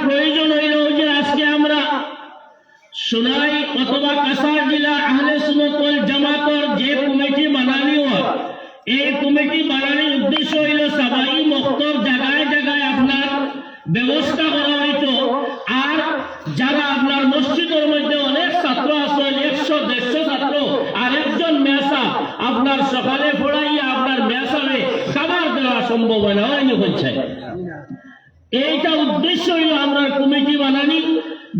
প্রয়োজন হইল যে আজকে আমরা সোনাই অথবা কাছাড় জেলা আহলে সুন্নাত ওয়াল জামাতের যে কমিটি বানানি হয়, এই কমিটি বানানোর উদ্দেশ্য হইল সবাই মক্তব জায়গায় জায়গায় আপনার ব্যবস্থা করা হইতো। আর যারা আপনার মসজিদের মধ্যে অনেক ছাত্র আছে, 100-150 ছাত্র, আর একজন মেসা আপনার সকালে পড়াইয়া আপনার মেসাবে খাবার দেওয়া সম্ভব হয় না, হয়নি হচ্ছে। এইটা উদ্দেশ্য হইল আমরা কমিটি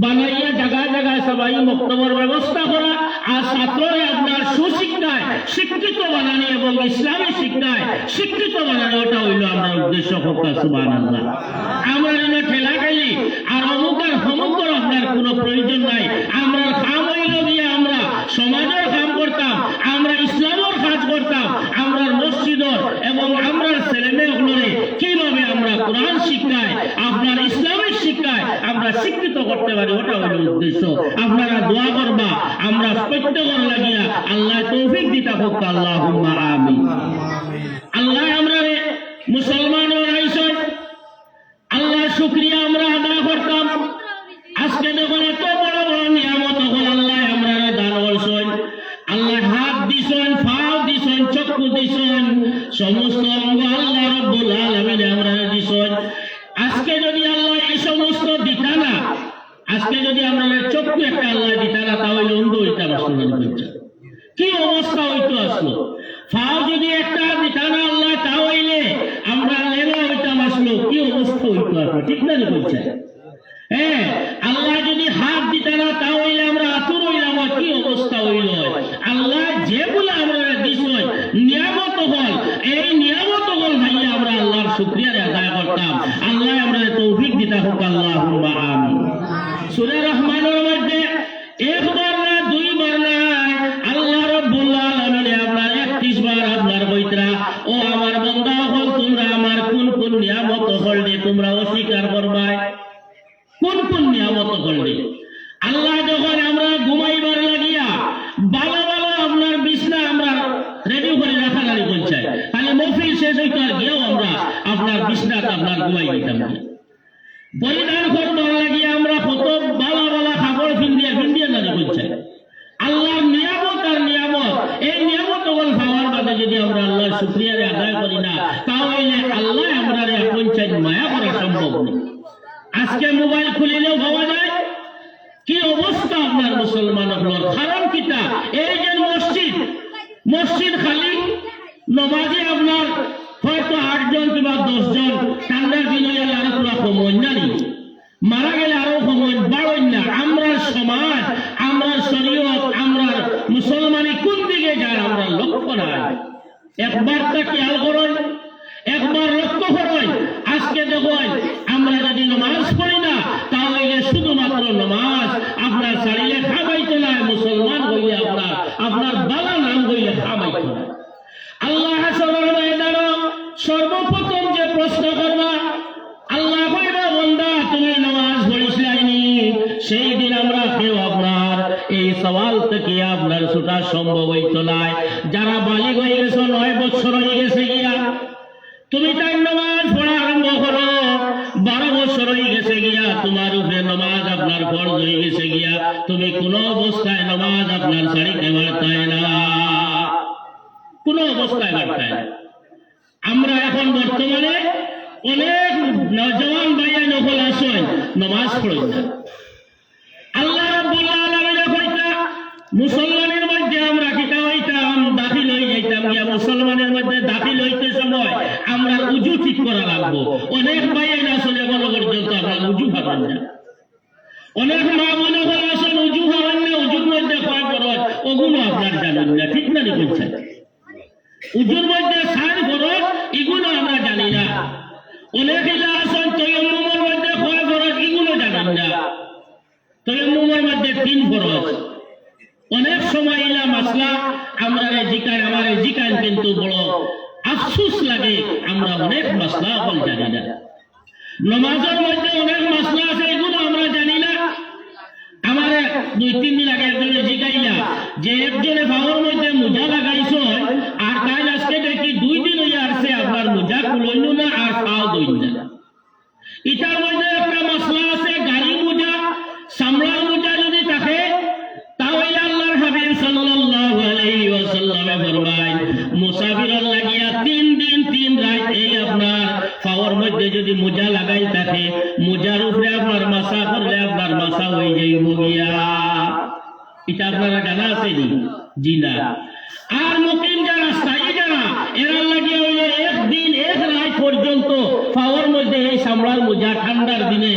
বানাইয়া জায়গায় জায়গায় সবাই মক্তবের ব্যবস্থা করা, আর ছাত্ররা আপনার সুশিক্ষায় শিক্ষিত বানানি এবং ইসলামী শিক্ষায় শিক্ষিত বানানো, ওটা হইল আমরা উদ্দেশ্য। সুবহানাল্লাহ। আমরা যেন ঠেলা খেলি আর অমুকের হমুকের আপনার কোনো প্রয়োজন নাই। আমরা কাম হইল দিয়ে আমরা সমাজের কাম করতাম, আমরা ইসলামের কাজ করতাম, আমরা মসজিদর এবং আমরা ছেলে মেয়েগুলোরে কিভাবে আমরা কোরআন শিক্ষায় আপনার ইসলামিক শিক্ষায় আমরা শিক্ষিত করতে পারি, ওটা হইল উদ্দেশ্য। আপনারা দোয়া করবা আমরা প্রত্যেকের লাগিয়া আল্লাহ তৌফিক দিতা হোক। আল্লাহুম্মা আমিন। আল্লাহ আমরা মুসলমান রাইছেন, আল্লাহ শুকরিয়া আমরা আদায় করতাম। আজকে যখন এত বড় বড় নিয়ামত হল আল্লাহ আমরা দান করছেন, আল্লাহ হাত দিছেন, পাও দিছেন, চক্ষু দিছেন, সমস্ত অঙ্গ আল্লাহ রাব্বুল আলামিন আমরা দিছেন। আজকে যদি আল্লাহ এই সমস্ত দিতা না, আজকে যদি আমাদের চক্ষু একটা আল্লাহ দিতা না, তাহলে অন্ধ হইতাম। আসলে কি অবস্থা হইতো আসলো। ফাও যদি একটা দিতা না আল্লাহ, তাহলে আমরা লেবা হইতাম। আসলো কি অবস্থা হইতো আসলো, ঠিক না বলছে? হ্যাঁ, আল্লাহ যদি হাত দিতা না, তাহলে আমরা আতুর হইলাম, কি অবস্থা হইল। আল্লাহ যেগুলো আমরা দিছেন নিয়ামত হল, এই নিয়ামত হল ভাইয়া আমরা আল্লাহর শুকরিয়া আদায় করতাম। আল্লাহ আমরা তৌফিক দিতা হোক। আল্লাহুম্মা আমিন। সূরা রহমানের মধ্যে একবার না দুইবার না আল্লাহ রাব্বুল আলামিন আপনার 31 বার আপনার বইতরা, ও আমার বান্দা হল তোমরা আমার কোন কোন নিয়ামত হললে তোমরা অস্বীকার করবাই। কোন কোন নিয়ামত হললে আল্লাহ যখন আমরা ঘুমাইবার লাগিয়া ভালো ভালো আপনার বিছনা আমরা রেডি করে রাখা গাড়ি বলছে, তাহলে মফিল শেষ হইতো আর গিয়েও আমরা আপনার বিছনাটা আপনার ঘুমাই দিতাম। পরিধান করবার লাগিয়ে আমরা কত বালা বালা কাপড় ফিন্দিয়া দাঁড়িয়ে বলছে। আল্লাহর নিয়ামত আর নিয়ামত, এই নিয়ামত বল পাওয়ার বাদে যদি আমরা আল্লাহর শুকরিয়ারে আদায় করি না, তাহলে আল্লাহ আমরা পঞ্চায়েত মায়া করা সম্ভব নেই। আজকে মোবাইল খুলিলেও পাওয়া যায়। কি অবস্থা আপনার মুসলমানগুলোর। কারণ কিটা, এই যে মসজিদ খালি নমাজে আপনার হয়তো 8 জন কিংবা 10 জন, ঠান্ডার দিনে আরো পুরা কমন জানি, মারা গেলে আরো কমন বাড়েন না। আমরা সমাজ, আমরা শরীয়ত, আমরা মুসলমানি কোন দিকে যায় আমরা লক্ষ্য নাই। একবার তা খেয়াল করেন, একবার লক্ষ্য করেন। আজকে দেখুন আমরা যদি নামাজ পড়ি না, তাহলে শুধুমাত্র নামাজ আপনার ছাড়িলে খাবাইতে নাই, মুসলমান হইলে আপনার বালা নাম হইলে খাবাইতে নাই। আল্লাহ হাসরের ময়দানে সর্বপ্রথম যে প্রশ্ন করবা, আল্লাহ কইবা বান্দা তুমি নামাজ পড়িসলাইনি। সেই দিন আমরা কেউ আপনার এই সওয়াল থেকে আপনার ছুটা সম্ভব হইতো না। যারা বালিগ হয়ে গেছে, 9 বছর হয়ে গেছে গিয়া, তুমি তাই নামাজ পড়া আরম্ভ করো। 12 বছর হয়ে গেছে গিয়া, তোমার উপরে নামাজ আপনার ফরজ হয়ে গেছে গিয়া, তুমি কোন অবস্থায় নামাজ আপনার ছাড়িতে পারতাই না, কোন অবস্থায় পারতাই না। আমরা এখন বর্তমানে অনেক নওজওয়ান ভাইয়া নকল আসেন, নামাজ পড়েন না। আল্লাহ রাব্বুল আলামিন কইতা মুসলমানের মধ্যে আমরা কিতা হইতাম, দাখিল হয়ে যাইতাম গিয়া। মুসলমানের মধ্যে দাখিল হইতে সময় আমরা উজু ঠিক করা লাগবো। অনেক ভাইয়া আসলে এখনো পর্যন্ত আমরা উজু পাবেন না। অনেক মা মনে করে আসেন উজু পাবেন না, উজুর মধ্যে কয় ফরজ ওগুলো আপনার জানেন না, ঠিক না বলছেন? উজুর মধ্যে 4 ফরজ এগুলো আমরা জানি না। অনেকে আসেন তায়াম্মুমের মধ্যে কয় ফরজ এগুলো জানেন না। তায়াম্মুমের মধ্যে 3 ফরজ। অনেক সময় ইলা মাসলা আমরা জিকার আমারে জিকান, কিন্তু বড় আফসোস লাগে আমরা অনেক মাসলা বল জানি না। নামাজের মধ্যে অনেক মাসলা আছে, এগুলো আমরা জানি না। আমারে 2-3 দিন আগে একজনে জিকাইলা যে একজনে ভাওয়ার মধ্যে মোজা লাগাইছো, আর তাই আজকে দেখি 2 দিন হয়ে আসছে আপনার মোজা খুলইনো না আর পাও দইন না। এটার মধ্যে একটা মাসলা আছে, পাওয়ার মধ্যে যদি মোজা লাগাই থাকে, মোজার উপরে আপনার মাসা করলে আপনার মাসা হয়ে যাইব গিয়া। এটা আপনারা জানা আছে নি? জি না। আর মুকিম যারা স্থায়ী যারা, এরা লাগিয়ে হইলে একদিন এক রাত পর্যন্ত পাওয়ার মধ্যে এই সামলার মোজা ঠান্ডার দিনে